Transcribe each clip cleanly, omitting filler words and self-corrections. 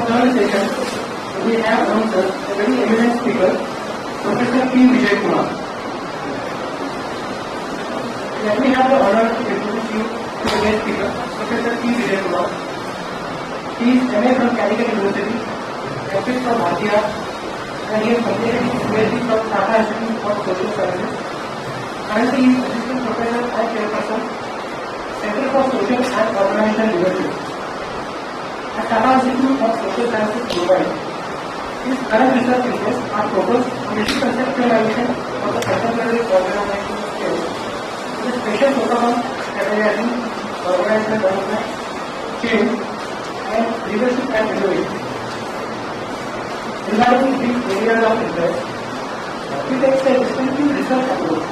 third session, we have amongst us a very eminent speaker, Professor P. Vijay Kumar. Let me have the honor to introduce you to the guest speaker, Professor P. Vijay Kumar. He is MA from Calicut University, MPhil from Bhatia, and he has completed his PhD from Tata Institute for Social Sciences. Currently, he is Assistant Professor and Chairperson, Center for Social and Organizational Leadership at Tata Institute of Social Sciences, Mumbai. His current research interests are focused on the conceptualization of the contemporary organizational skills, with a special focus on strategizing, organizational development, change, and leadership and innovation. Regarding these areas of interest, he takes a distinctive research approach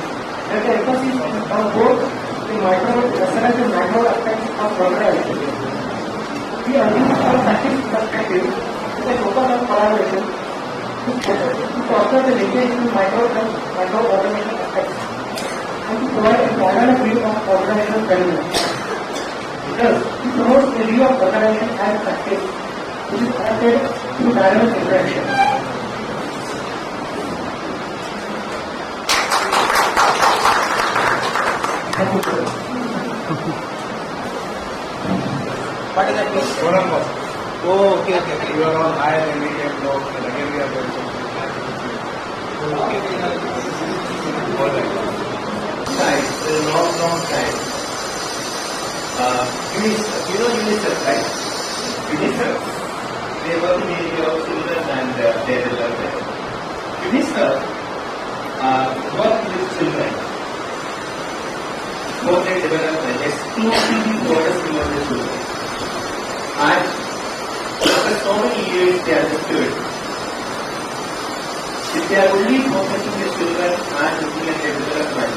that the emphasis on both the micro as well as the macro aspects of organization. He argues from a scientific perspective with a focus on collaboration to foster the linkage between micro and macro organizational aspects and to provide a dynamic view of organizational value. Thus, he promotes a view of organization as practice, which is connected through dynamic interaction. Thank you, sir. What is that? One on one. Oh, okay. You are on higher and medium, low, and again we are going to time, the long time. UNICEF, right? UNICEF, they work in the area of children and their development. UNICEF work with children for their development, exclusively focusing on the children. And after so many years, they understood if they are only focusing the children and looking at their development,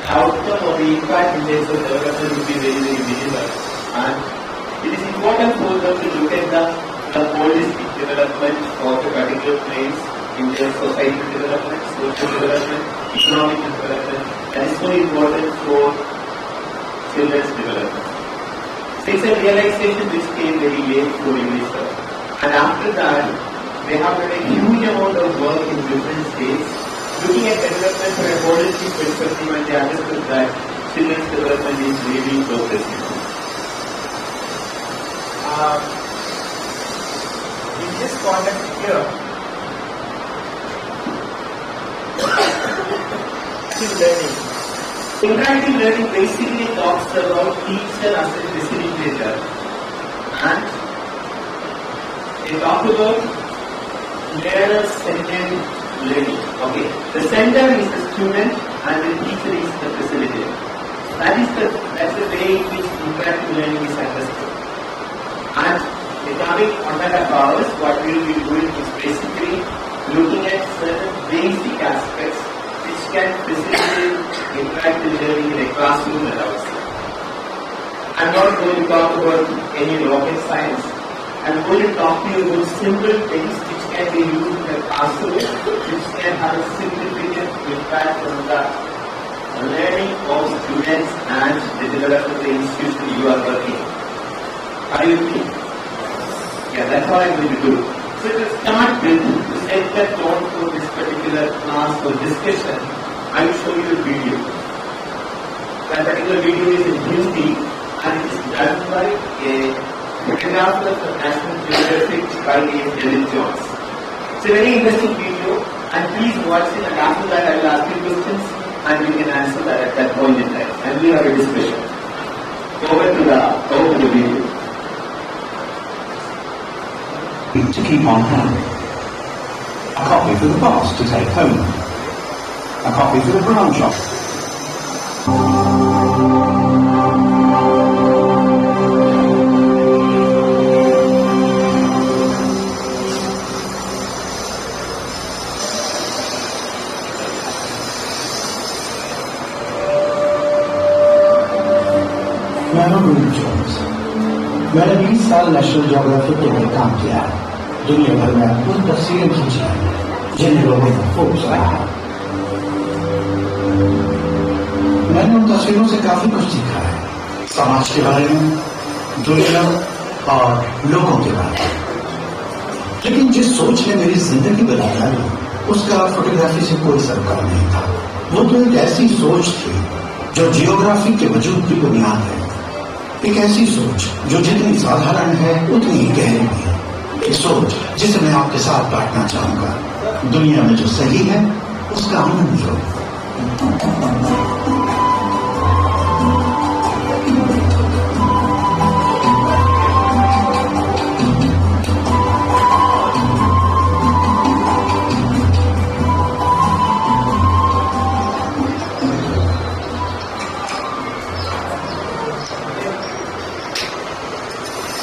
outcome or the impact in terms of development will be very, very minimal. And it is important for them to look at the holistic development of a particular place in their societal development, social development, economic development. That is so important for children's development. So it's a realization which came very late for UNICEF. And after that, they have done a huge amount of work in different states, looking at development from a holistic perspective, and they understood that children's development is really progressive. in this context here, Interactive learning basically talks about teacher as a facilitator, and they talk about learner-centered learning. Okay, the center is the student and the teacher is the facilitator. That's the way in which interactive learning is understood. And the coming 1.5 hours, what we will be doing is basically looking at certain basic aspects which can facilitate interactive learning in a classroom and outside. I'm not going to talk about any rocket science. I'm going to talk to you about simple things which can be used in a classroom, which can have a significant impact on the learning of students and the development of the institution you are working. Are you with me? Yeah, that's what I'm going to do. So to start with, to set the tone for this particular class or discussion, I will show you a video. That particular video is in Hindi and it is done by a photographer of National Geographic by David Jones. It's a very interesting video, and please watch it, and after that I will ask you questions and you can answer that at that point in time, and we have a discussion. Over to the video. To keep on hand. A copy for the boss to take home. A copy for the branch office. मैंने 20 साल national geographic के लिए काम किया है। दुनिया भर में उन तस्वीरें खींची हैं जिन लोगों ने खूब सराहा। मैंने उन तस्वीरों से काफी कुछ सीखा है। समाज के बारे में, दुनिया और लोगों के बारे में। लेकिन जिस सोच ने मेरी जिंदगी बना डाली उसका फोटोग्राफी से कोई सरोकार नहीं था। वो तो एक ऐसी सोच थी जो जियोग्राफी के वजूद की बुनियाद है। एक ऐसी सोच जो जितनी साधारण है उतनी ही गहरी है। एक सोच जिसे मैं आपके साथ बांटना चाहूंगा। दुनिया में जो सही है उसका आनंद लो।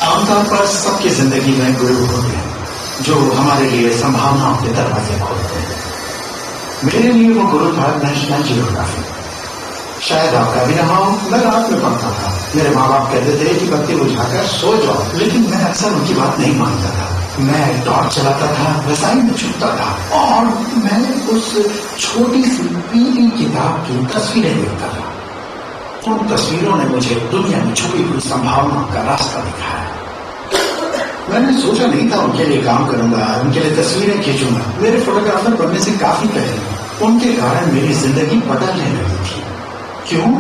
आमतौर पर सबकी जिंदगी में गुरु होते हैं जो हमारे लिए संभावनाओं के दरवाजे खोलते हैं। मेरे लिए वो गुरु था नेशनल जियोग्राफी। शायद आपका भी रहा हो। मैं रात में पढ़ता था। मेरे माँ बाप कहते थे कि बत्ती बुझाकर सो जाओ, लेकिन मैं अक्सर उनकी बात नहीं मानता था। मैं टॉर्च चलाता था, रसाई में छुपता था और मैं उस छोटी सी पीली किताब की तस्वीरें देखता था। उन तस्वीरों ने मुझे दुनिया में छुपी हुई संभावनाओं का रास्ता दिखाया। मैंने सोचा नहीं था उनके लिए काम करूंगा, उनके लिए तस्वीरें खींचूंगा। मेरे फोटोग्राफर बनने से काफी पहले उनके कारण मेरी जिंदगी बदलने लगी थी। क्यों?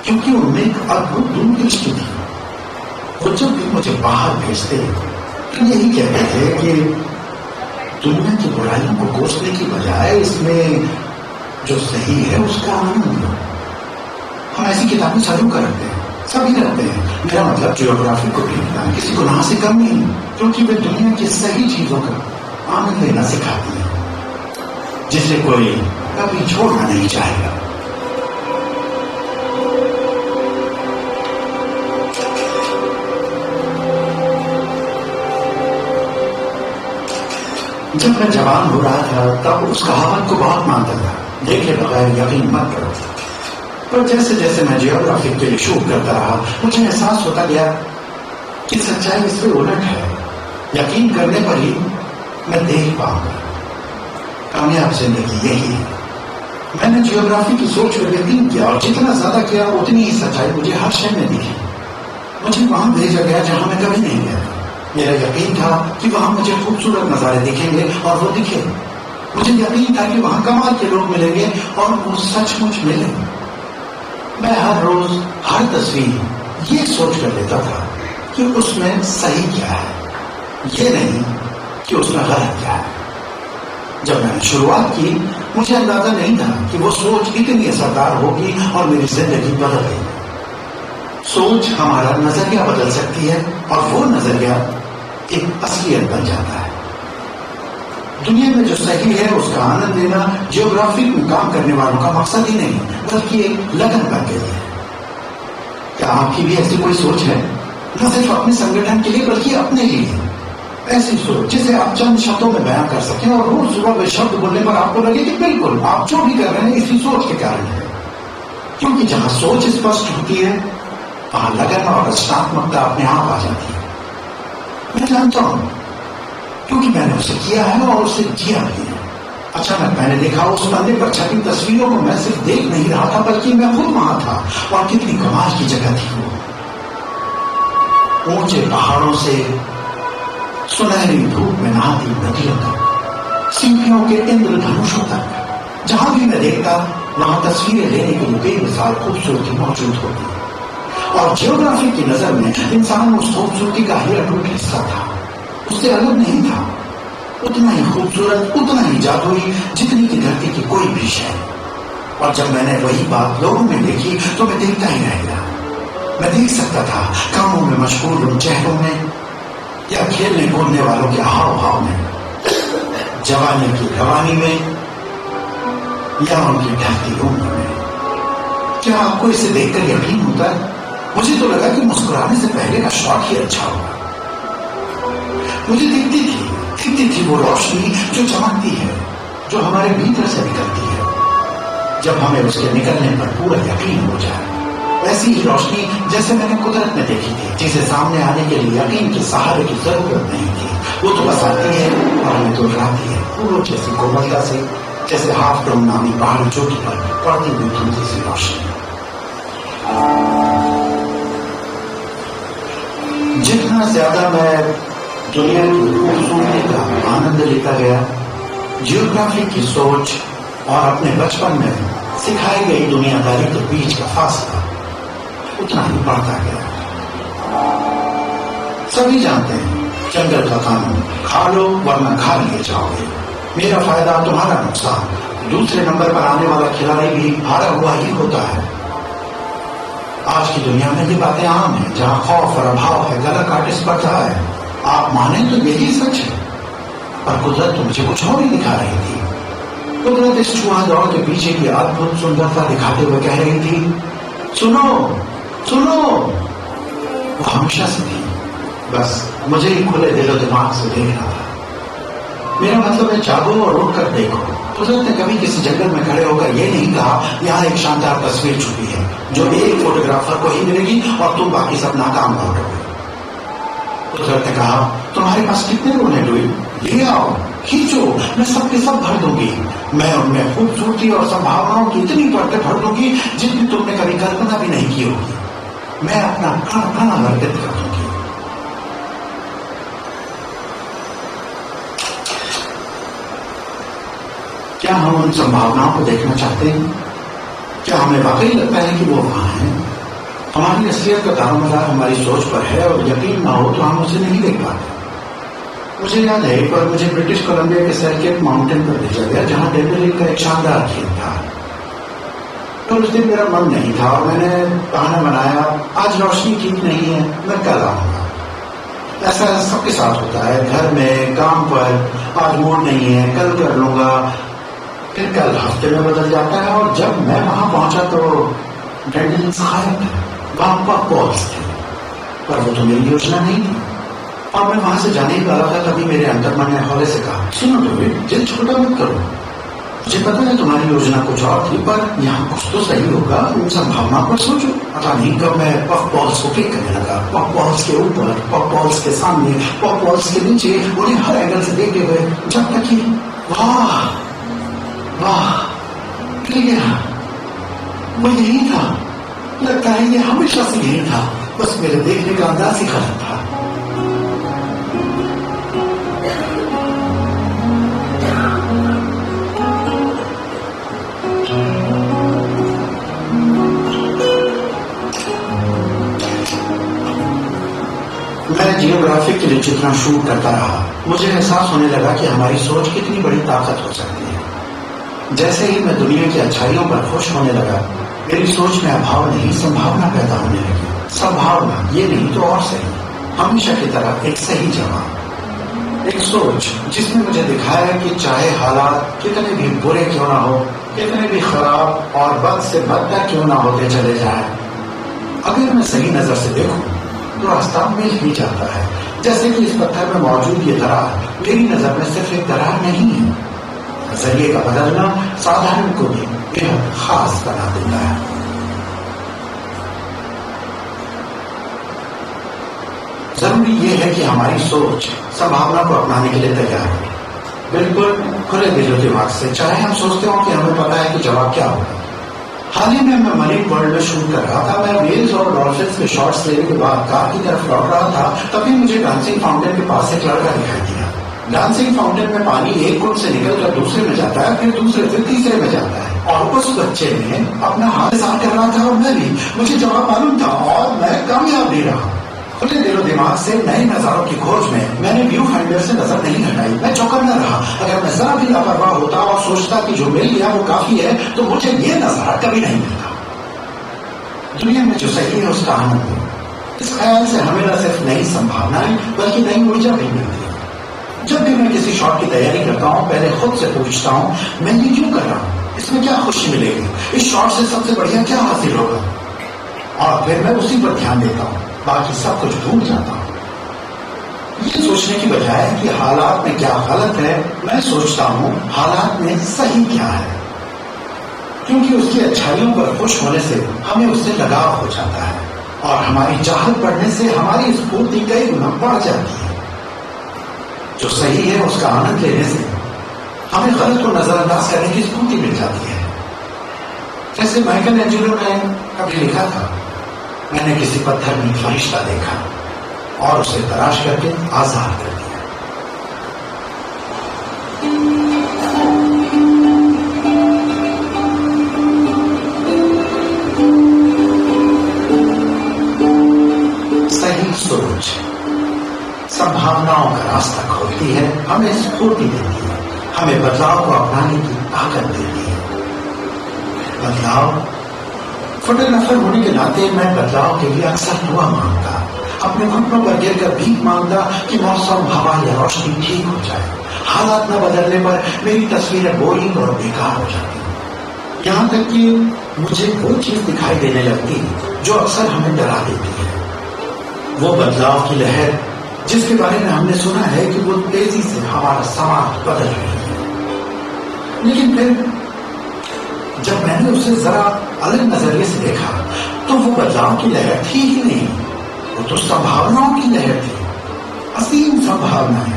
क्योंकि उनमें एक अद्भुत दूरदृष्टि थी। वो जब भी मुझे बाहर भेजते तो यही कहते थे कि दुनिया की बुराइयों को कोसने की बजाय इसमें जो सही है उसका आनंद लो। हम ऐसी किताबें चालू करते हैं, सभी करते हैं। मेरा मतलब जियोग्राफी को भी किसी गुनाह से कम नहीं, क्योंकि वे दुनिया की सही चीजों का आनंद लेना सिखाती है जिसे कोई कभी छोड़ना नहीं चाहेगा। जब मैं जवान हो रहा था तब उस कहावत को बहुत मानता था, देखे बगैर यकीन मत करो। पर जैसे जैसे मैं जियोग्राफी के लिए शूट करता रहा मुझे एहसास होता गया कि सच्चाई इससे उलट है। यकीन करने पर ही मैं देख पाऊंगा। कामयाब जिंदगी यही है। मैंने जियोग्राफी की सोच पर यकीन किया और जितना ज्यादा किया उतनी ही सच्चाई मुझे हर शय में दिखी। मुझे वहां भेजा गया जहां मैं कभी नहीं गया। मेरा यकीन था कि वहां मुझे खूबसूरत नजारे दिखेंगे और वो दिखे। मुझे यकीन था कि वहां कमाल के लोग मिलेंगे और वो सचमुच मिले। मैं हर रोज हर तस्वीर ये सोच कर लेता था कि उसमें सही क्या है, ये नहीं कि उसमें गलत क्या है। जब मैंने शुरुआत की मुझे अंदाजा नहीं था कि वो सोच इतनी असरदार होगी और मेरी जिंदगी बदल गई। सोच हमारा नजरिया बदल सकती है और वो नजरिया एक असलियत बन जाता है। दुनिया में जो सही है उसका आनंद लेना जियोग्राफी में काम करने वालों का मकसद ही नहीं बल्कि एक लगन बन गई है। क्या आपकी भी ऐसी कोई सोच है? न सिर्फ अपने संगठन के लिए बल्कि अपने लिए। ऐसी सोच जिसे आप चंद शब्दों में बयान कर सकें और रोज सुबह वे शब्द बोलने पर आपको लगे कि बिल्कुल आप जो भी कर रहे हैं इसी सोच के कारण है। क्योंकि जहां सोच स्पष्ट होती है वहां लगन और रचनात्मकता अपने आप आ जाती है। मैं जानता हूं क्योंकि मैंने उसे किया है और उसे जिया भी है। अचानक मैंने देखा उस पर्दे पर छपी तस्वीरों को मैं सिर्फ देख नहीं रहा था बल्कि मैं खुद वहां था। और कितनी कमाल की जगह थी वो। ऊंचे पहाड़ों से सुनहरी धूप में नहाती नदियों तक, सीढ़ियों के इंद्रधनुषों तक, जहां भी मैं देखता वहां तस्वीरें लेने के लिए बेमिसाल खूबसूरती मौजूद होती। और जियोग्राफी की नजर में इंसान उस खूबसूरती का ही अटूट हिस्सा था, उससे अलग नहीं था। उतना ही खूबसूरत, उतना ही जादुई जितनी की धरती की कोई भी शय। और जब मैंने वही बात लोगों में देखी तो मैं देखता ही रह गया। मैं देख सकता था कामों में मशगूल उन चेहरों में या खेलने कूदने वालों के हाव भाव में, जवानी की रवानी में या उनकी ढलती उम्र में। क्या आपको इसे देखकर यकीन होता है? मुझे तो लगा कि मुस्कुराने से पहले का शॉट ही अच्छा होगा। मुझे दिखती थी वो रोशनी जो चमकती है, जो हमारे भीतर से निकलती है जब हमें उसके निकलने पर पूरा यकीन हो जाए। वैसी ही रोशनी जैसे मैंने कुदरत में देखी थी, जिसे सामने आने के लिए यकीन के सहारे की जरूरत नहीं थी। वो तो बस आती है और हमें दोहराती है फूलों जैसी कोमलता से, जैसे हाफ डोम नामी पहाड़ी चोटी पर पड़ती हुई धुंधली सी रोशनी। जितना ज्यादा मैं दुनिया की खूबसूरती का आनंद लेता गया, जियोग्राफी की सोच और अपने बचपन में सिखाई गई दुनियादारी के बीच का फासला उतना ही बढ़ता गया। सभी जानते हैं जंगल का कानून, खा लो वरना खा लिए जाओगे, मेरा फायदा तुम्हारा नुकसान। दूसरे नंबर पर आने वाला खिलाड़ी भी हारा हुआ ही होता है। आज की दुनिया में ये बातें आम हैं, जहां खौफ और अभाव है, गला काटे स्पर्धा है। आप माने तो यही सच है, पर कुदरत तो मुझे कुछ और ही दिखा रही थी। कुदरत इस चूहा दौड़ के पीछे की अद्भुत सुंदरता दिखाते हुए कह रही थी, सुनो सुनो। वो हमेशा से थी, बस मुझे ही खुले दिलो दिमाग से देखना था। मेरा मतलब है जागो और उठ कर देखो। कुदरत ने कभी किसी जंगल में खड़े होकर यह नहीं कहा यहाँ एक शानदार तस्वीर छुपी है जो एक फोटोग्राफर को ही मिलेगी और तुम बाकी सब नाकाम लौटोगे। कुदरत ने कहा तुम्हारे पास कितने रोल हैं लुई, ले आओ, खींचो, मैं सबके सब भर दूंगी। मैं उनमें खूबसूरती और संभावनाओं की इतनी परतें भर दूंगी जिनकी तुमने कभी कल्पना भी नहीं की होगी। मैं अपना कण कण हरकत कर दूंगी। क्या हम उन संभावनाओं को देखना चाहते हैं? क्या हमें वाकई लगता है कि वो वहां है? हमारी असलियत का दारोमदार हमारी सोच पर है और यकीन ना हो तो हम उसे नहीं देख पाते। मुझे याद है एक बार मुझे ब्रिटिश कोलंबिया के सर्किट माउंटेन पर भेजा गया जहां डेविल का एक शानदार खेल था। तो उस दिन मेरा मन नहीं था और मैंने बहाना बनाया, आज रोशनी ठीक नहीं है, मैं कल आऊंगा। ऐसा सबके साथ होता है, घर में, काम पर, आज मूड नहीं है, कल कर लूंगा। फिर कल हफ्ते में बदल जाता है और जब मैं वहां पहुंचा तो डेंडलिंग्स गायब थे, वहां पॉल्स थे, पर वो तो मेरी योजना नहीं थी। और मैं वहां से जाने ही वाला था तभी मेरे अंतर्मन ने हौले से कहा, सुनो डेविड, दिल छोटा मत करो। मुझे पता है तुम्हारी योजना कुछ और थी, पर यहाँ कुछ तो सही होगा। उन संभावनाओं पर सोचो। पता नहीं कब मैं पफ बॉल्स को क्लिक करने लगा, पफ बॉल्स के ऊपर, पफ बॉल्स के सामने, पफ बॉल्स के नीचे, उन्हें हर एंगल से देखते हुए, जब तक कि वाह वाह क्लियर, वो यही था। लगता है ये हमेशा से यही था, बस मेरे देखने का अंदाज ही गलत था। मैं जियोग्राफी के लिए जितना शूट करता रहा, मुझे एहसास होने लगा कि हमारी सोच कितनी बड़ी ताकत हो सकती है। जैसे ही मैं दुनिया की अच्छाइयों पर खुश होने लगा, मेरी सोच में अभाव नहीं, संभावना पैदा होने लगी। संभावना, ये नहीं तो और सही, हमेशा की तरह एक सही जवाब, एक सोच जिसने मुझे दिखाया कि चाहे हालात कितने भी बुरे क्यों ना हो, कितने भी खराब और बद से बदतर क्यों ना होते चले जाए, अगर मैं सही नजर से देखूं तो रास्ता मिल ही जाता है। जैसे कि इस पत्थर में मौजूद ये दरार मेरी नजर में सिर्फ एक दरार नहीं है, नजरिए का बदलना साधारण को भी बेहद खास बना देता है। जरूरी यह है कि हमारी सोच संभावना को अपनाने के लिए तैयार हो, बिल्कुल खुले दिलो दिमाग से, चाहे हम सोचते हो कि हमें पता है कि जवाब क्या होगा। हाल ही में मैं मरीन वर्ल्ड में शूट कर रहा था। मैं वेल्स और डॉल्फिन्स के शॉट्स लेने के बाद कार की तरफ लौट रहा था, तभी मुझे डांसिंग फाउंटेन के पास एक लड़का दिखाई दिया। डांसिंग फाउंटेन में पानी एक कुंड से निकलकर दूसरे में जाता है, फिर दूसरे से तीसरे में जाता है, और उस बच्चे ने अपना हाथ साफ कर रहा था और मैं भी। मुझे जवाब मालूम था और मैं कामयाब भी रहा। खुले दिलो दिमाग से नए नजारों की खोज में मैंने व्यू फाइंडर से नजर नहीं हटाई। मैं चौकन्ना रहा। अगर मैं जरा भी लापरवाह होता और सोचता कि जो मिल गया वो काफी है, तो मुझे ये नजारा कभी नहीं मिलता। दुनिया में जो सही है उसका आनंद है। इस ख्याल से हमें न सिर्फ नई संभावनाएं बल्कि नई ऊर्जा भी मिलती है। जब भी मैं किसी शॉट की तैयारी करता हूँ, पहले खुद से पूछता हूँ, मैं ये क्यों कर रहा हूँ, इसमें क्या खुशी मिलेगी, इस शॉट से सबसे बढ़िया क्या हासिल होगा, और फिर मैं उसी पर ध्यान देता हूँ, बाकी सब कुछ भूल जाता हूँ। ये सोचने की बजाय कि हालात में क्या गलत है, मैं सोचता हूँ हालात में सही क्या है, क्योंकि उसकी अच्छाइयों पर खुश होने से हमें उससे लगाव हो जाता है और हमारी चाहत बढ़ने से हमारी स्फूर्ति कई गुना बढ़ जाती है। जो सही है उसका आनंद लेने से हमें गलत को नजरअंदाज करने की स्फूर्ति मिल जाती है। जैसे माइकल एंजेलो ने कभी लिखा था, मैंने किसी पत्थर में फरिश्ता देखा, और उसे तराश करके आजाद कर दिया। सही सोच संभावनाओं का रास्ता खोलती है, हमें स्फूर्ति देती है, हमें बदलाव को अपनाने की ताकत देती है। बदलाव, फोटोग्राफर होने के नाते मैं बदलाव के लिए अक्सर दुआ मांगता, अपने घुटनों पर गिरकर भीख मांगता कि मौसम, हवा या रोशनी ठीक हो जाए। हालात न बदलने पर मेरी तस्वीरें बोरिंग और बेकार हो जाती। यहाँ तक कि मुझे वो चीज दिखाई देने लगती जो अक्सर हमें डरा देती है। वो बदलाव की लहर जिसके बारे में हमने सुना है कि वो तेजी से हमारा समाज बदल रही है, लेकिन फिर जब मैंने उसे जरा अलग नजरिए से देखा तो वो बदलाव की लहर थी ही नहीं, वो तो संभावनाओं की लहर थी, असीम संभावनाएं।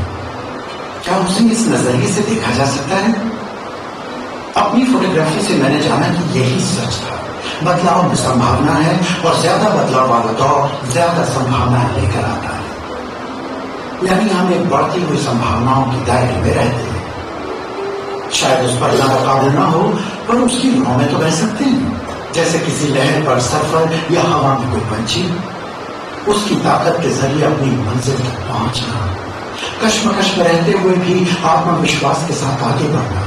क्या उसे इस नजरिए से देखा जा सकता है? अपनी फोटोग्राफी से मैंने जाना कि यही सच था। बदलाव में संभावना है और ज्यादा बदलाव वाला दौर ज्यादा संभावनाएं लेकर आता है। यानी हम एक बढ़ती हुई संभावनाओं के दायरे में रहते हैं। शायद उस पर ज्यादा काबिल ना हो, पर उसकी राह में तो बह सकते हैं, जैसे किसी लहर पर सफर या हवा में कोई पंछी, उसकी ताकत के जरिए अपनी मंजिल तक पहुंचना, कश्मकश में रहते हुए भी आत्मविश्वास के साथ आगे बढ़ना,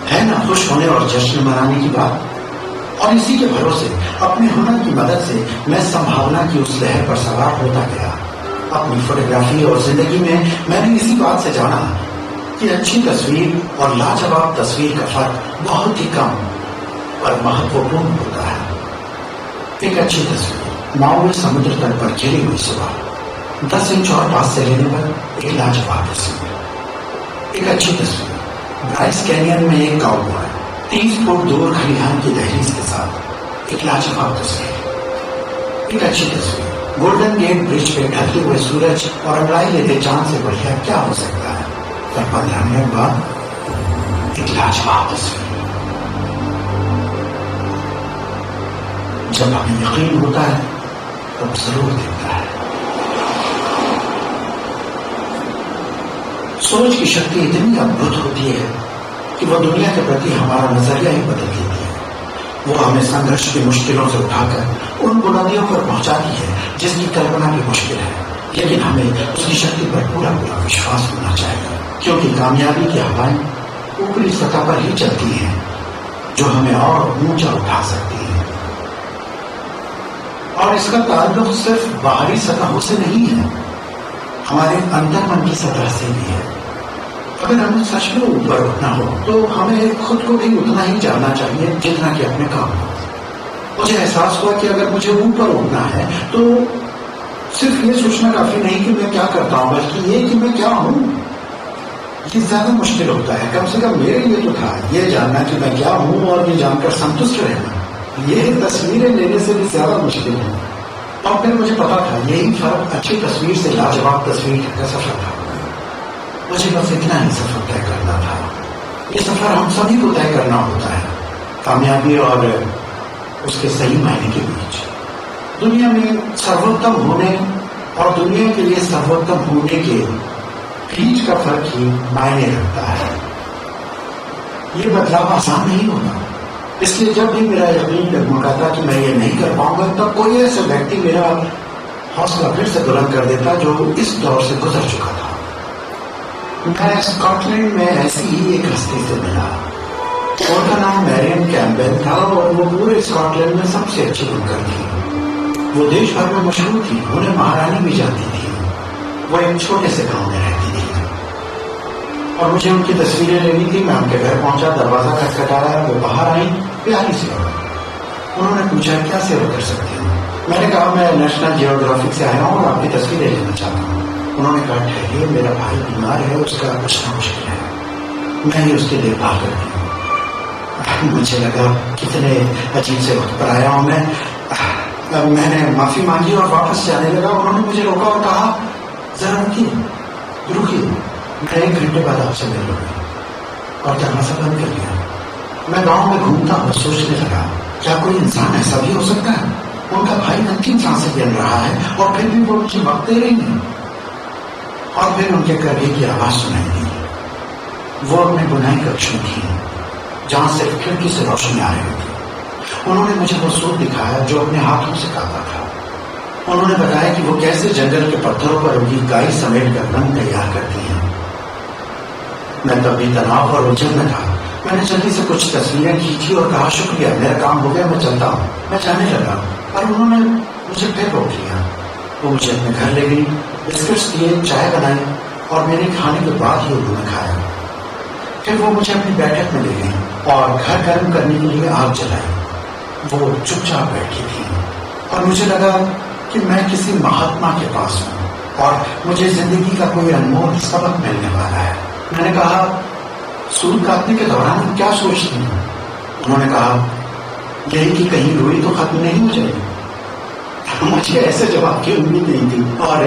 है ना खुश होने और जश्न मनाने की बात। और इसी के भरोसे अपने हुनर की मदद से मैं संभावना की उस लहर पर सवार होता गया। अपनी फोटोग्राफी और जिंदगी में मैंने इसी बात से जाना कि अच्छी तस्वीर और लाजवाब तस्वीर का फर्क बहुत ही कम पर महत्वपूर्ण होता है। एक अच्छी तस्वीर माउवी समुद्र तट पर खिली हुई सुबह, 10 इंच और पास से लेने पर एक लाजवाब तस्वीर। एक अच्छी तस्वीर ब्राइस कैनियन में एक काउबॉय 30 फुट दूर खलिहान की दहलीज के साथ, एक लाजवाब तस्वीर। एक अच्छी तस्वीर गोल्डन गेट ब्रिज पे ढलते हुए सूरज और अंगड़ाई लेते चांद से बढ़िया क्या हो सकता है? पर 15 मिनट बाद एक लाजवाब तस्वीर। जब हमें यकीन होता है तब जरूर दिखता है। सोच की शक्ति इतनी अद्भुत होती है कि वो दुनिया के प्रति हमारा नजरिया ही बदल देती है। वो हमें संघर्ष की मुश्किलों से उठाकर उन बुलंदियों पर पहुंचाती है जिसकी कल्पना भी मुश्किल है, लेकिन हमें उसकी शक्ति पर पूरा पूरा विश्वास होना चाहिए, क्योंकि कामयाबी की हवाएं ऊपरी सतह पर ही चलती हैं जो हमें और ऊंचा उठा सकती है। और इसका ताल्लुक सिर्फ बाहरी सतहों से नहीं है, हमारे अंतर्मन की सतह से भी है। अगर हमें सच में ऊपर उठना हो तो हमें खुद को भी उतना ही जानना चाहिए जितना कि अपने काम हो। मुझे एहसास हुआ कि अगर मुझे ऊपर उठना है तो सिर्फ ये सोचना काफी नहीं कि मैं क्या करता हूं, बल्कि ये कि मैं क्या हूं। ये ज्यादा मुश्किल होता है, कम से कम मेरे लिए तो था ये जानना कि मैं क्या हूं और ये जानकर संतुष्ट रहना। ये तस्वीरें लेने से भी ज्यादा मुश्किल है। और फिर मुझे पता था यही फर्क अच्छी तस्वीर से लाजवाब तस्वीर का सफर था। मुझे बस इतना ही सफर तय करना था। ये सफर हम सभी को तय करना होता है, कामयाबी और उसके सही मायने के बीच। दुनिया में सर्वोत्तम होने और दुनिया के लिए सर्वोत्तम होने के बीच का फर्क ही मायने रखता है। ये बदलाव आसान नहीं होता, इसलिए जब भी मेरा यकीन डगमगाता कि मैं ये नहीं कर पाऊंगा, तब कोई ऐसा व्यक्ति मेरा हौसला फिर से बुलंद कर देता जो इस दौर से गुजर चुका था। मैं स्कॉटलैंड में ऐसी ही एक हस्ती से मिला। उनका नाम मैरियन कैम्पबेल था और वो पूरे स्कॉटलैंड में सबसे अच्छी बुनकर थी। वो देश भर में मशहूर थी, उन्हें महारानी भी जानती थी। वो एक छोटे से गांव में रहती थी और मुझे उनकी तस्वीरें लेनी थी। मैं उनके घर पहुंचा, दरवाजा खटखटाया, वो बाहर आई, प्यारी सी औरत। उन्होंने पूछा क्या सेवा कर सकती हूँ? मैंने कहा मैं नेशनल जियोग्राफिक से आया हूँ और आपकी तस्वीरें लेना चाहता हूँ। उन्होंने कहा ठहरिए, मेरा भाई बीमार है, उसका बचना मुश्किल है, मैं ही उसकी देखभाल करती हूँ। मुझे लगा कितने अजीब से वक्त पर आया हूं मैंने माफी मांगी और वापस जाने लगा। उन्होंने मुझे रोका और कहा जरा रुकिए, मैं 1 घंटे बाद आपसे मिल लूंगी, और दरवाजा बंद कर दिया। मैं गांव में घूमता और सोचने लगा क्या कोई इंसान ऐसा भी हो सकता है? उनका भाई अंतिम सांसें गिन रहा है और फिर भी वो मुझे वक्त दे रही है। और फिर उनके कड़े की आवाज सुनाई दी। वो अपने बुनाई कक्ष में थी, जहां सिर्फ खिड़की से रोशनी आ रही थी। उन्होंने मुझे वो सूट दिखाया जो अपने हाथों से काटा था। उन्होंने बताया कि वो कैसे जंगल के पत्थरों पर उनकी गाय समेट कर रंग तैयार करती हैं। मैं तब भी तनाव और उलझन में था। मैंने जल्दी से कुछ तस्वीरें खींची और कहा, शुक्रिया, मेरा काम हो गया, मैं चलता हूँ। मैं जाने लगा और उन्होंने मुझे फिर रोक लिया। वो मुझे अपने घर ले गई, बिस्किट्स दिए, चाय बनाई और मेरे खाने के बाद ही उन्होंने खाया। फिर वो मुझे अपनी बैठक में ले गई और घर गर्म करने के लिए आग जलाई। वो चुपचाप बैठी थी और मुझे लगा कि मैं किसी महात्मा के पास हूँ और मुझे जिंदगी का कोई अनमोल सबक मिलने वाला है। मैंने कहा, सूट काटने के दौरान क्या सोचती हूँ? उन्होंने कहा, यही कि कहीं रोई तो खत्म नहीं हो जाएगी। मुझे ऐसे जवाब की उम्मीद नहीं थी और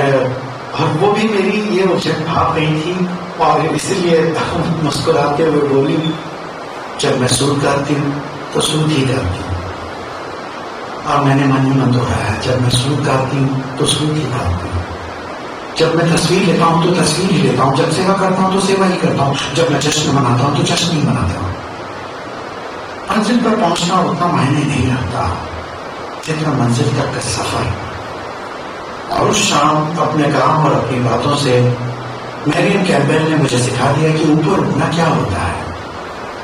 वो भी मेरी ये उलझन भाप रही थी और इसलिए मुस्कुराते हुए बोली, जब मैं सूट काटती हूँ तो सूट ही काटती हूँ। और मैंने मन ही मन दोहराया, जब मैं सूट काटती हूँ तो सूट ही काटती हूँ। जब मैं तस्वीर लेता हूं तो तस्वीर ही लेता हूं, जब सेवा करता हूं तो सेवा ही करता हूं, जब मैं जश्न मनाता हूं तो जश्न ही मनाता हूं। मंजिल पर पहुंचना उतना मायने नहीं रखता जितना मंजिल तक का सफर। और उस शाम अपने काम और अपनी बातों से मैरियन कैम्पबेल ने मुझे सिखा दिया कि ऊपर उठना क्या होता है।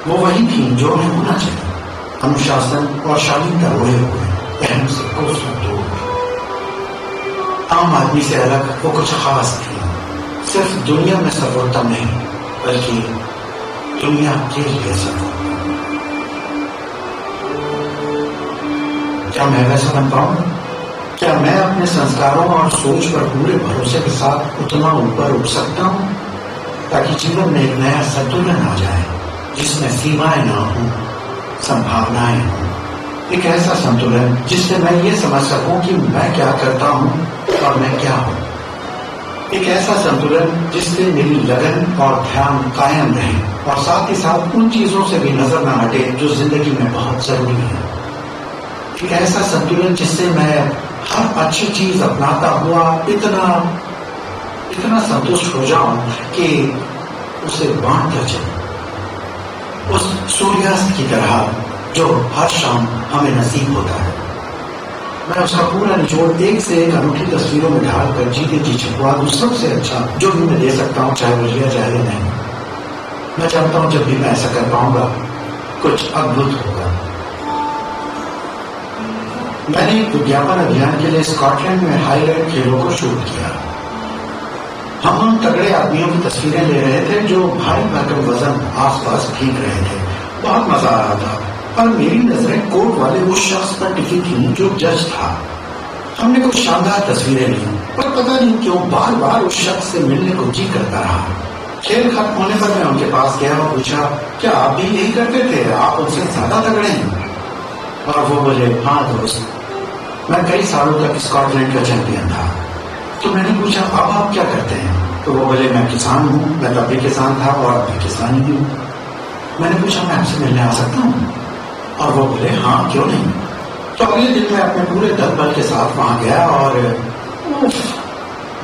वो वही थी जो उन्हें होना चाहिए, अनुशासन और शालीनता रोए हुए, अहम से कोसों दूर। आम आदमी से अलग वो कुछ खास थी, सिर्फ दुनिया में सर्वोत्तम नहीं बल्कि दुनिया के लिए सर्वोत्तम। क्या मैं वैसा बन पाऊं? क्या मैं अपने संस्कारों और सोच पर पूरे भरोसे के साथ उतना ऊपर उठ सकता हूं ताकि जीवन में एक नया संतुलन आ जाए जिसमें सीमाएं ना हो, संभावनाएं हो। एक ऐसा संतुलन जिससे मैं ये समझ सकूं कि मैं क्या करता हूं और मैं क्या हूं। एक ऐसा संतुलन जिससे मेरी लगन और ध्यान कायम रहे और साथ ही साथ उन चीजों से भी नजर न हटे जो जिंदगी में बहुत जरूरी है। एक ऐसा संतुलन जिससे मैं हर अच्छी चीज अपनाता हुआ इतना संतुष्ट हो जाऊं कि उसे बांटकर चलूं, उस सूर्यास्त की तरह जो हर शाम हमें नसीब होता है। मैं उसका पूरा निचोड़ एक से एक अनूठी तस्वीरों में ढालकर जीते जी छुपवा दूं, सबसे अच्छा जो भी मैं दे सकता हूं, चाहे वो लिया चाहे नहीं। मैं चाहता हूं जब भी मैं ऐसा कर पाऊंगा कुछ अद्भुत होगा। मैंने एक विज्ञापन अभियान के लिए स्कॉटलैंड में हाईलैंड खेलों को शूट किया। हम उन तगड़े आदमियों की तस्वीरें ले रहे थे जो भारी भरकम वजन आसपास फेंक रहे थे। बहुत मजा आ रहा था पर मेरी नजरें कोट वाले उस शख्स पर टिकी थी जो जज था। हमने कुछ शानदार तस्वीरें ली पर पता नहीं क्यों बार बार उस शख्स से मिलने को जी करता रहा। खेल खत्म होने पर मैं उनके पास गया और पूछा, क्या आप भी यही करते थे? आप उनसे ज्यादा तगड़े हैं? और वो बोले, हाँ दोस्त, मैं कई सालों तक स्कॉटलैंड का चैंपियन था। तो मैंने पूछा, अब आप क्या करते हैं? तो वो बोले, मैं किसान हूँ, मैं तब भी किसान था और अभी किसान ही हूँ। मैंने पूछा, मैं आपसे मिलने आ सकता हूँ? और वो बोले, हाँ क्यों नहीं। तो अगले दिन मैं अपने पूरे दल बल के साथ वहां गया और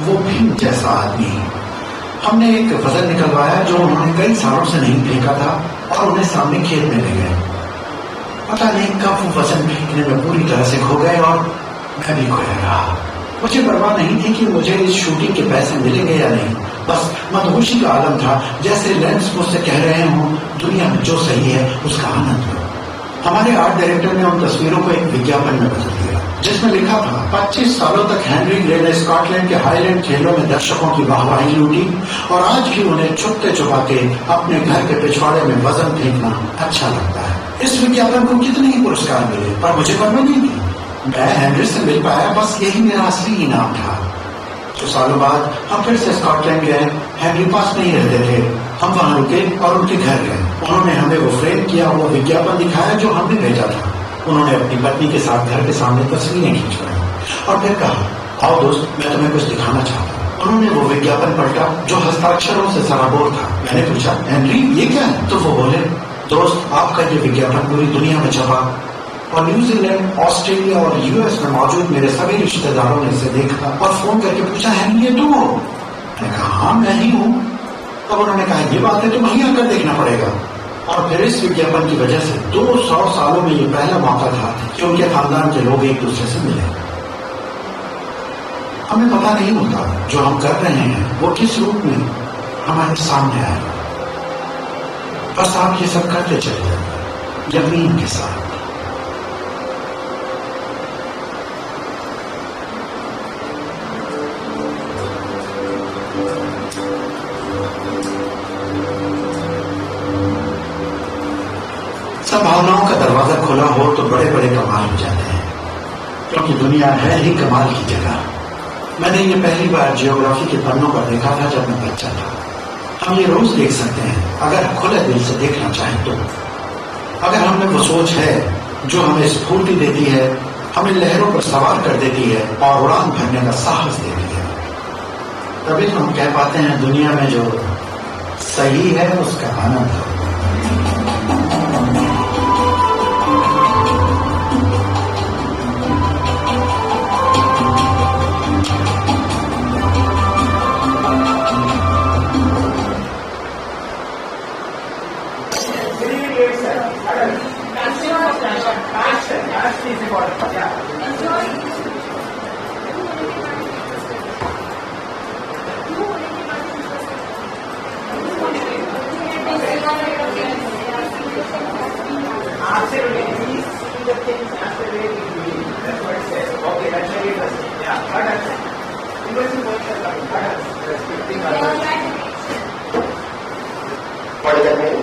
वो भीम जैसा आदमी, हमने एक वजन निकलवाया जो उन्होंने कई सालों से नहीं फेंका था और उन्हें सामने खेत में ले गए। पता नहीं कब वो वजन फेंकने में पूरी तरह से खो गए और मैं भी खोया रहा। मुझे परवाह नहीं थी कि मुझे इस शूटिंग के पैसे मिलेंगे या नहीं, बस मदहोशी का आलम था, जैसे लेंस मुझसे कह रहे हों, दुनिया में जो सही है उसका आनंद लो। हमारे आर्ट डायरेक्टर ने उन तस्वीरों को एक विज्ञापन में बदल दिया जिसमें लिखा था, 25 सालों तक हेनरी ग्रे ने स्कॉटलैंड के हाईलैंड खेलों में दर्शकों की वाहवाही लूटी और आज भी उन्हें छुपते छुपाते अपने घर के पिछवाड़े में वजन फेंकना अच्छा लगता है। इस विज्ञापन को कितने ही पुरस्कार मिले पर मुझे परवाह नहीं थी। मैं हेनरी से मिल पाया, बस यही मेरा असली इनाम था। कुछ सालों बाद हम फिर से स्कॉटलैंड गए। हेनरी पास में ही रहते थे। हम वहां रुके और उनके घर गए। उन्होंने हमें वो फ्रेम किया हुआ विज्ञापन दिखाया जो हमने भेजा था। उन्होंने अपनी पत्नी के साथ घर के सामने तस्वीरें खिंचवाई और फिर कहा, आओ दोस्त, मैं तुम्हें कुछ दिखाना चाहता हूँ। उन्होंने वो विज्ञापन पलटा जो हस्ताक्षरों से सराबोर था। मैंने पूछा, हेनरी ये क्या है? तो वो बोले, दोस्त, आपका ये विज्ञापन पूरी दुनिया में छपा और न्यूजीलैंड, ऑस्ट्रेलिया और यूएस में मौजूद मेरे सभी रिश्तेदारों ने इसे देखा और फोन करके पूछा, हेनरी ये तुम हो? मैंने कहा हाँ मैं ही हूं। तब उन्होंने कहा ये बात है तो वहीं आकर देखना पड़ेगा। और फिर इस विज्ञापन की वजह से 200 सालों में ये पहला मौका था कि उनके खानदान के लोग एक दूसरे से मिले। हमें पता नहीं होता जो हम कर रहे हैं वो किस रूप में हमारे सामने आएगा, बस आप ये सब करते चले जाइए यकीन के साथ। सब भावनाओं का दरवाजा खुला हो तो बड़े बड़े कमाल हो जाते हैं, क्योंकि दुनिया है ही कमाल की जगह। मैंने ये पहली बार जियोग्राफी के पन्नों पर देखा था जब मैं बच्चा था। हम ये रोज देख सकते हैं अगर खुले दिल से देखना चाहें तो। अगर हमें वो सोच है जो हमें स्फूर्ति देती है, हमें लहरों पर सवार कर देती है और उड़ान भरने का साहस देती है, तभी तो हम कह पाते हैं दुनिया में जो सही है उसका आनंद है। Passion is important. Yeah. Absolutely. We see the things as the way we believe. That's what it says. Okay, that's very interesting. Yeah. What else? Interesting points are coming. What else? Respecting others. What does that mean?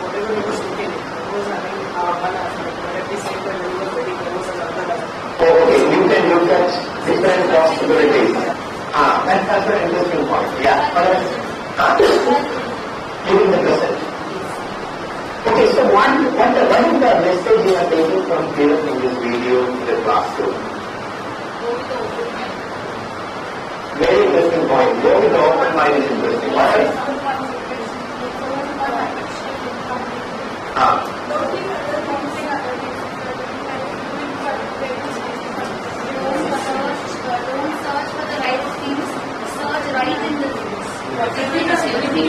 Whatever he was looking, he was having one aspect, but at the same time, he was very close and other aspect. Oh, okay. You can look at different possibilities. That's an interesting point. Yeah. What else? Living the present. Okay, so what is the message you are taking from here in this video to the classroom? Very interesting point. Go with the open mind is interesting. What else? Don't search for the right things, search right in the things. Everything is everything,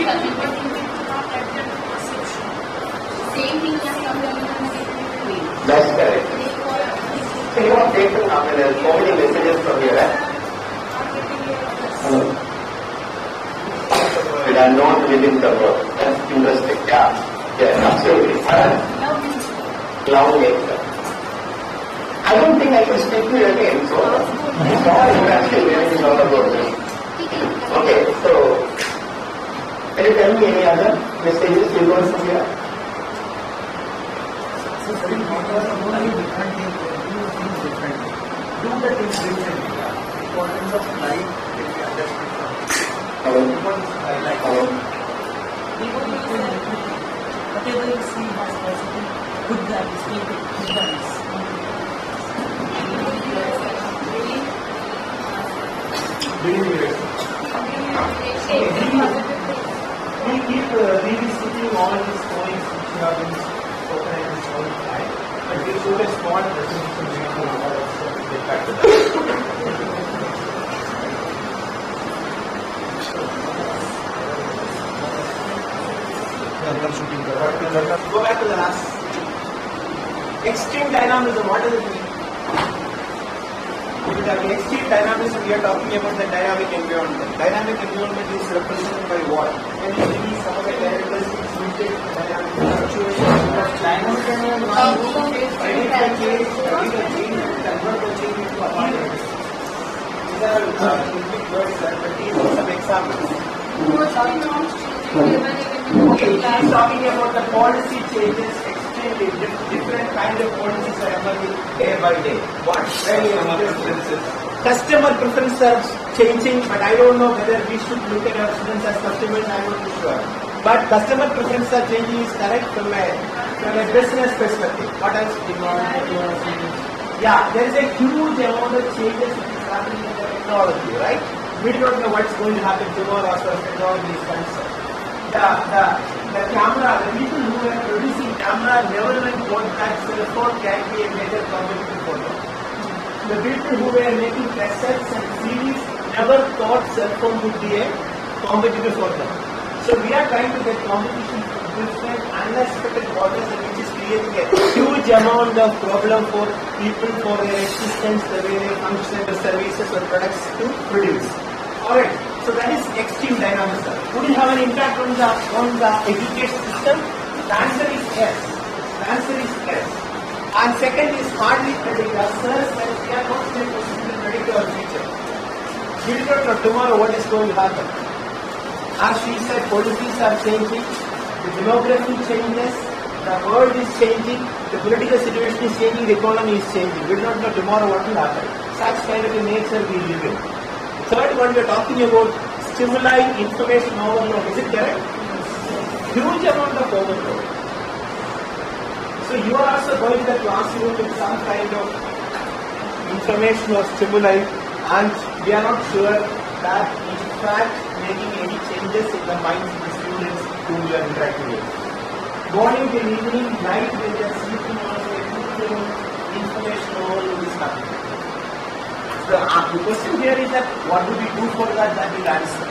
same thing just come in a different way. That's correct. So you have taken up and there are so many messages from here. Hello. We are not within the world. That's interesting. Yeah. Yeah, absolutely. Cloud nature. I don't think I can speak to you again. So it's all actually everything all about this. Okay, so can you tell me any other messages you got from here? So, very important. Only different things. Do things differently. Do the things differently. The importance of life will be understood from it. Hello. Importance of life. Hello. Whatever you see has positive, good values, good values. We keep revisiting all these points which have been spoken in this whole time, but we should a small presentation before all of us get back to that. Go back to the last. Extreme dynamism, what does it mean? With the extreme dynamism, we are talking about the dynamic environment. Dynamic environment is represented by what? Can you give me some of the characteristics which is dynamic fluctuation of dynamic environment? Predict the change, convert the change into a pattern. These are big words, but these are some examples. Okay, he is talking about the policy changes extremely. Different kind of policies are emerging day by day. What? Customer preferences are changing, but I don't know whether we should look at our students as customers. I'm not too sure. But customer preferences are changing is correct from a business perspective. What else? Yeah, there is a huge amount of changes which is happening in the technology, right? We don't know what's going to happen tomorrow as far as technology is concerned. The camera, the people who are producing camera never even thought that cell phone can be a major competitive photo. The people who were making cassettes and CDs never thought cell phone would be a competitor for them. So we are trying to get competition from different unexpected quarters, and which is creating a huge amount of problem for people for their existence, the way they function, the services or products to produce. Alright, so that is extreme dynamism. Would it have an impact on the education system? The answer is yes. The answer is yes. And second is hardly predict. As sir said, we are not in a position to predict our future. We do not know tomorrow what is going to happen. As she said, policies are changing, the demography changes, the world is changing, the political situation is changing, the economy is changing. We do not know tomorrow what will happen. Such kind of a nature we live in. Third one, we are talking about stimuli, information overload. Is it correct? Huge amount of overload. So you are also going to the classroom with some kind of information or stimuli, and we are not sure that in fact making any changes in the minds of the students whom we are interacting with. Morning till evening, night when they are sleeping on information overload is happening. The question here is that what do we do for that? That will answer.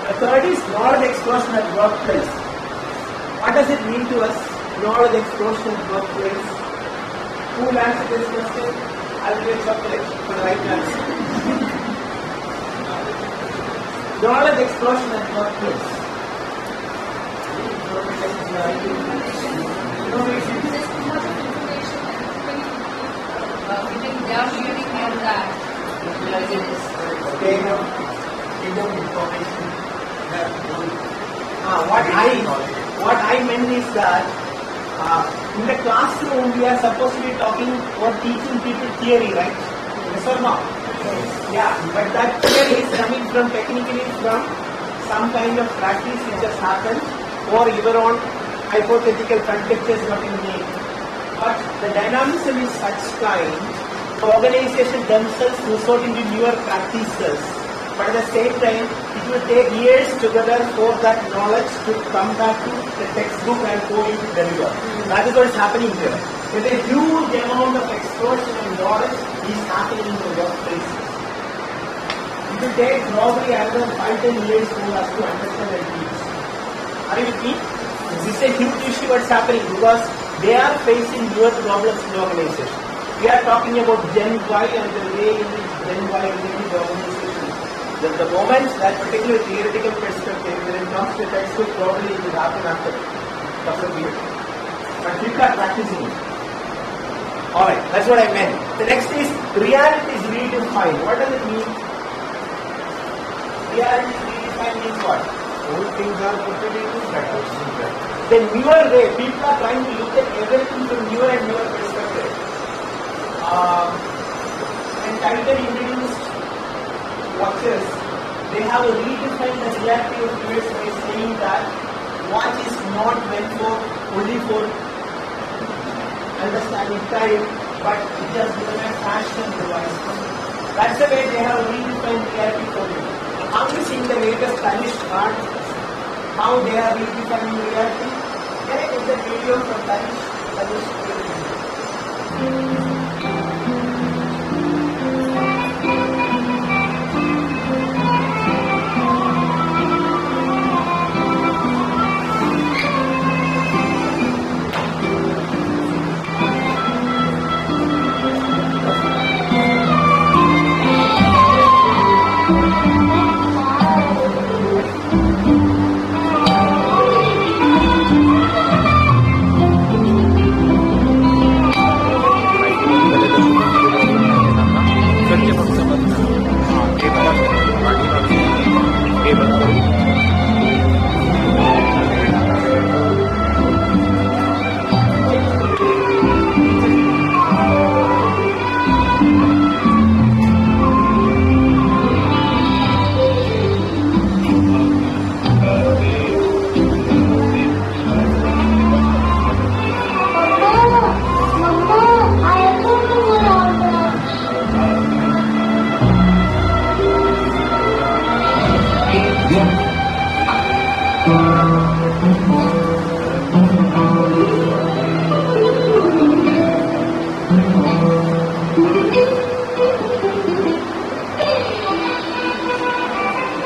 The third is knowledge explosion at workplace. What does it mean to us? Knowledge explosion at workplace. Who will answer this question? I will get chocolate for the right answer. Knowledge explosion at workplace. Innovation. They are sharing all that. Okay, information. What I meant is that in the classroom we are supposed to be talking or teaching people theory, right? Yes or no? Yeah, but that theory is coming from technically from some kind of practice which has happened, or either on hypothetical conjectures what you make. But the dynamism is such kind. Organizations themselves resort into newer practices, but at the same time, it will take years together for that knowledge to come back to the textbook and go into deliver. That is what is happening here. With a huge amount of explosion and knowledge is happening in the workplaces. It will take probably another 5-10 years for us to understand and teach. Are you with me? This is a huge issue what's happening because they are facing newer problems in the organization. We are talking about Gen Y and the way in which Gen Y related the organization. The moment that particular theoretical perspective, when it comes to textbook, probably it will happen after a couple of years. But people are practicing it. Alright, that's what I meant. The next is reality is redefined. What does it mean? Reality is redefined means what? Old things are put into practice. The newer way, people are trying to look at everything from newer and newer perspective. When Titan introduced watches, they have redefined the reality of viewers by saying that watch is not meant for only for understanding time, but it has become a fashion device. That's the way they have redefined reality for you. How you see the latest stylish art, how they are redefining reality? Can I get the video from stylish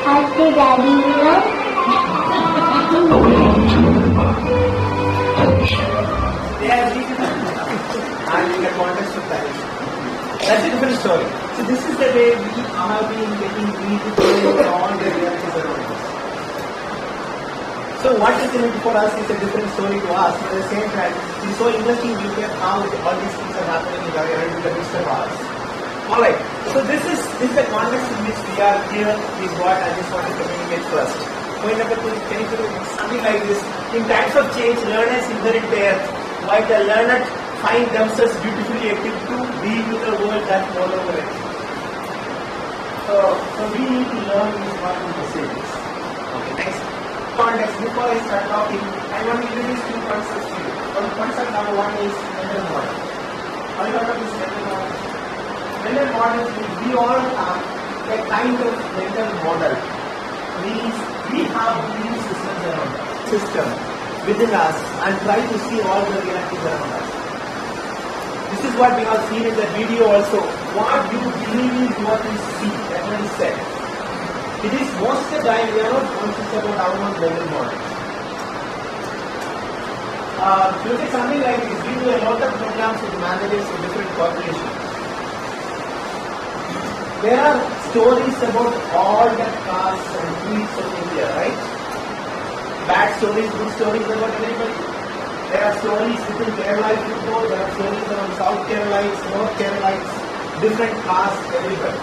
Happy Daddy Will. They are and in the context of that. That's a different story. So this is the way we are being getting read all the realities around us. So what is in it for us is a different story to us, but at the same time, it's so interesting to look at how all these things are happening in the midst of us. Alright, so this is the context in which we are here, is what I just want to communicate first. Point number 2, can you do something like this? In times of change, learners inherit their, while the learned find themselves beautifully equipped to deal with a world that no longer exists. So we need to learn this part of the series. Okay, next. Context, before I start talking, I want to introduce two concepts to you. Concept number 1 is mental model. All you heard of this mental model? Mental model means we all have a kind of mental model. Means we have belief systems around us, system within us, and try to see all the realities around us. This is what we have seen in the video also. What you believe is what you see. That's what he said. It is most of the time we are not conscious about our own mental model. Look at something like this. We do a lot of programs with managers of different corporations. There are stories about all the cars and fleets of India, right? Bad stories, good stories about everybody. There are stories within Kerala, there are stories around South Kerala, North Kerala, different cars everywhere.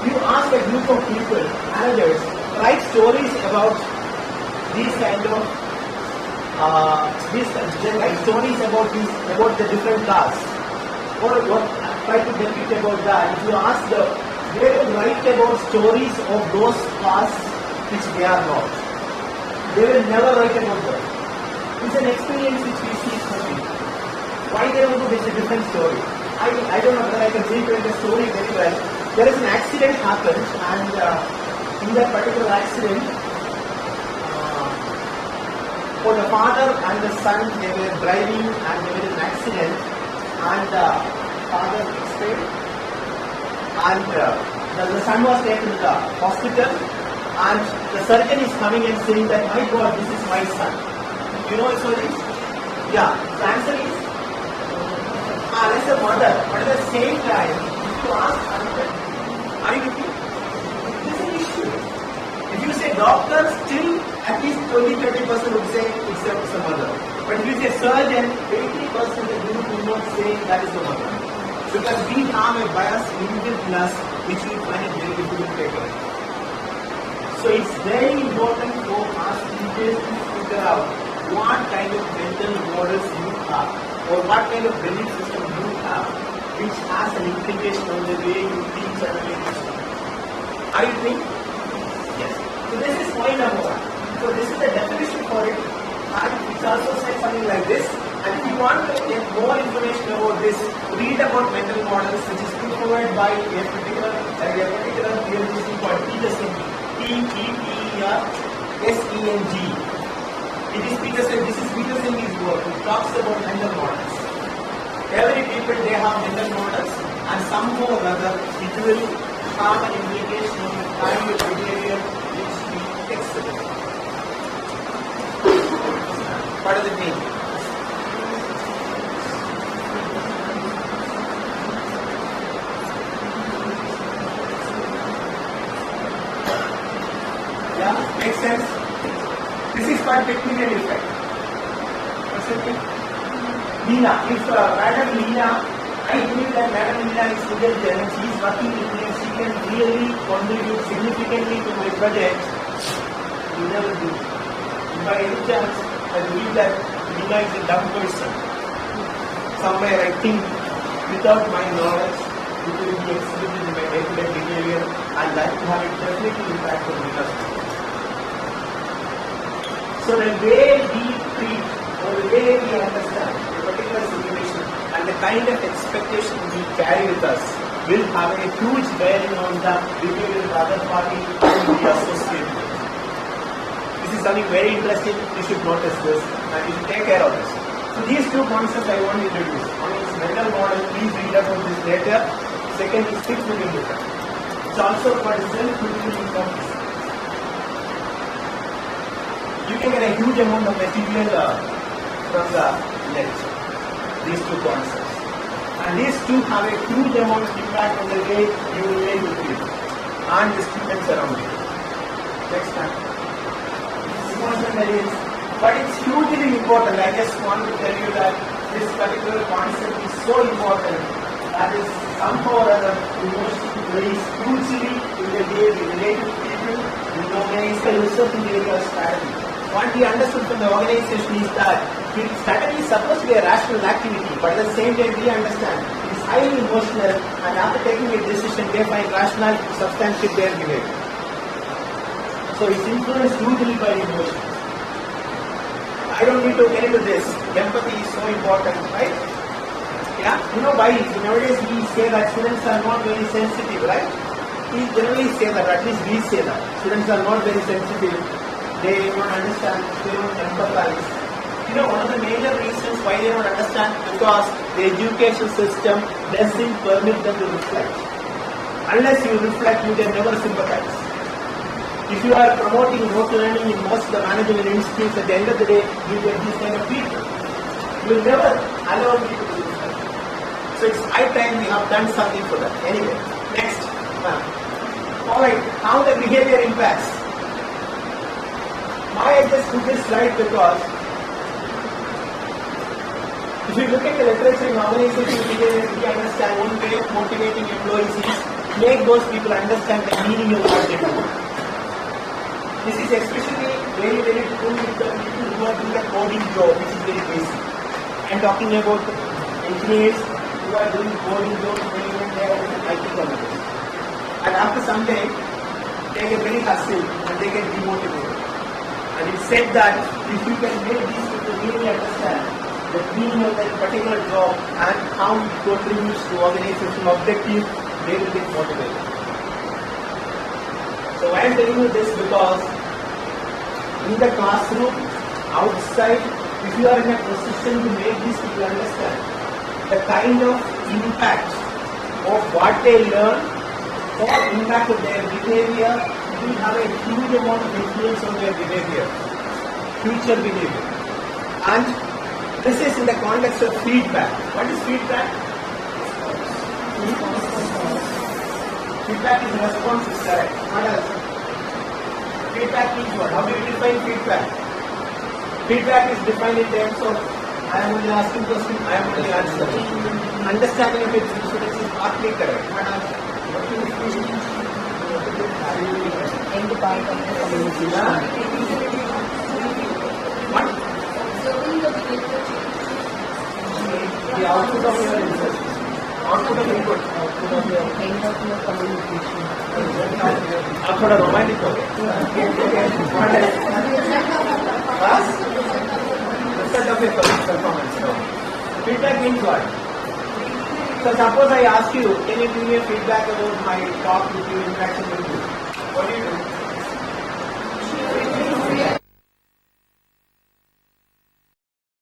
You ask a group of people, managers, write stories about these kind of stories about the different cars, or what try to depict about that. If you ask them, they will write about stories of those cars which they are not. They will never write about them. It's an experience which we see something. Why they want to make a different story? I don't know whether I can recreate the story very well. There is an accident happened, and in that particular accident, for the father and the son, they were driving and there was an accident, and father expired, and the son was taken to the hospital, and the surgeon is coming and saying that, my God, this is my son. You know what it is? Yeah, the answer is, as a mother, but at the same time, if you ask husband, are you with me? This is an issue. If you say doctor, still at least 20-30% would say it's a mother. But if you say surgeon, 80% of the group will not say that is the mother. Because we have a bias inbuilt in us which we find it very difficult to take away. So it's very important for us to figure out what kind of mental models you have, or what kind of belief system you have, which has an implication on the way you teach and way you study. Are you think? Yes. So this is point number 1. So this is the definition for it, and it's also said something like this. And if you want to get more information about this, read about mental models, which is provided by a particular theorist called Peter Senge. P-E-T-E-R-S-E-N-G. It is Peter Senge. This is Peter Senge's work. He talks about mental models. Every people, they have mental models, and somehow or other it will have an implication on the kind of behavior which we exhibit. What does it mean? Yeah, makes sense? This is called Pygmalion effect. What's it mean? Leena, if Madam Leena, I believe that Madam Leena is intelligent, she is working with me, she can really contribute significantly to my project. Leena will do. By any chance, I believe that Leena is a dumb person. Somewhere I think, without my knowledge, it will be exhibited in my day-to-day behavior, and that will have a definitely impact on Leena's life. So the way we treat, or the way we understand a particular situation, and the kind of expectation we carry with us will have a huge bearing on the behavior of the other party and we associate with. This is something very interesting. You should notice this and you should take care of this. So these two concepts I want to introduce. One is mental model. Please read about this later. Second is Pygmalion effect. It's also called self-fulfilling prophecy. taken a huge amount of material from the net. These two concepts. And these two have a huge amount of impact on the way you relate with people and the students around you. Next time. But it's hugely important. I just want to tell you that this particular concept is so important that is somehow or other very hugely in the way we relate to people, in the organizational research in the area of strategy. What we understood from the organization is that strategy is supposed to be a rational activity, but at the same time we understand it is highly emotional, and after taking a decision they find rationality to substantiate their behavior. So it's influenced hugely by emotions. I don't need to get into this. Empathy is so important, right? Yeah? You know why? Nowadays we say that students are not very sensitive, right? We generally say that, at least we say that. Students are not very sensitive. They don't understand, they don't empathize. You know, one of the major reasons why they don't understand, because the education system doesn't permit them to reflect. Unless you reflect, you can never sympathize. If you are promoting rote learning in most of the management institutes, at the end of the day, you get these kind of people. You will never allow people to do that. So it's high time we have done something for that. Anyway, next. Alright, how the behavior impacts. Why I just put this slide because if you look at the literature in organizational behavior, we understand one way of motivating employees is make those people understand the meaning of what they do. This is especially very, very true with the people who are doing the coding job, which is very basic. I'm talking about engineers who are doing coding job when they are in IT companies. And after some time, they get very hostile and they get demotivated. And it's said that if you can make these people really understand the meaning of that particular job and how it contributes to organizational objectives, they will get motivated. So I am telling you this because in the classroom, outside, if you are in a position to make these people understand the kind of impact of what they learn or impact of their behavior, it will have a huge amount of influence on their behavior, future behavior. And this is in the context of feedback. What is feedback? Feedback is response is correct. What else? Feedback is what? How do you define feedback? Feedback is defined in terms of I am only asking questions, I am only answering. Understanding of its students is partly correct. What else? End part of the communication. What? Observing the behavior change. The output of your research. Output of input. End of your communication. आप थोड़ा romantic हो गए. Result of a performance. No. Feedback means what? So suppose I ask you, can you give me a feedback about my talk with you, interaction with you? What do you do?